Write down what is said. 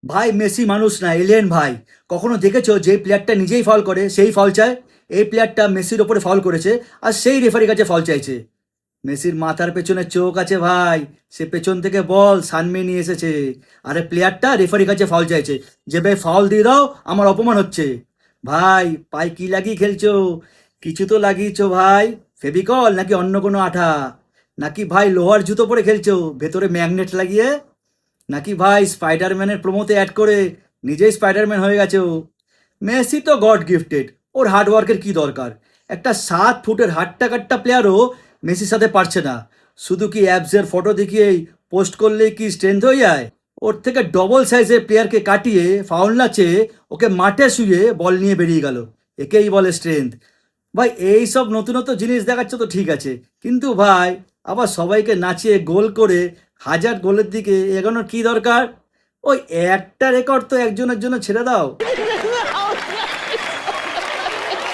ভাই মেসি মানুষ না, এলিয়েন ভাই। কখনো দেখেছো যে প্লেয়ারটা নিজেই ফাউল করে সেই ফাউল চায়? এই প্লেয়ারটা মেসির ওপরে ফাউল করেছে, আর সেই রেফারির কাছে ফাউল চাইছে। মেসির মাথার পেছনে চোখ আছে ভাই, সে পেছন থেকে বল সানমে নিয়ে এসেছে। আরে প্লেয়ারটা রেফারির কাছে ফাউল চাইছে, যে ভাই ফাউল দিয়ে দাও, আমার অপমান হচ্ছে। ভাই পায়ে কি লাগিয়ে খেলছো? কিছু তো লাগিয়েছো ভাই। ফেভিকল নাকি অন্য কোনো আঠা? নাকি ভাই লোহার জুতো পরে খেলছো ভেতরে ম্যাগনেট লাগিয়ে? নাকি ভাই স্পাইডারম্যানের প্রোমোতে অ্যাড করে নিজেই স্পাইডারম্যান হয়ে গেছে ও? মেসি তো গড গিফটেড, ওর হার্ডওয়ার্কের কি দরকার? একটা 7 ফুটের হাট্টা কাট্টা প্লেয়ারও মেসির সাথে পারছে না। শুধু কি অ্যাবসের ফটো দেখিয়েই পোস্ট করলেই কি স্ট্রেংথ হয়ে যায়? ওর থেকে ডবল সাইজের প্লেয়ারকে কাটিয়ে ফাউল না চেয়ে ওকে মাঠে শুয়ে বল নিয়ে বেরিয়ে গেল, একেই বলে স্ট্রেংথ? ভাই এই সব নতুনত্ব জিনিস দেখাচ্ছ তো ঠিক আছে, কিন্তু ভাই আবার সবাইকে নাচিয়ে গোল করে হাজার গোলের দিকে এগোনোর কি দরকার? ওই একটা রেকর্ড তো একজনের জন্য ছেড়ে দাও।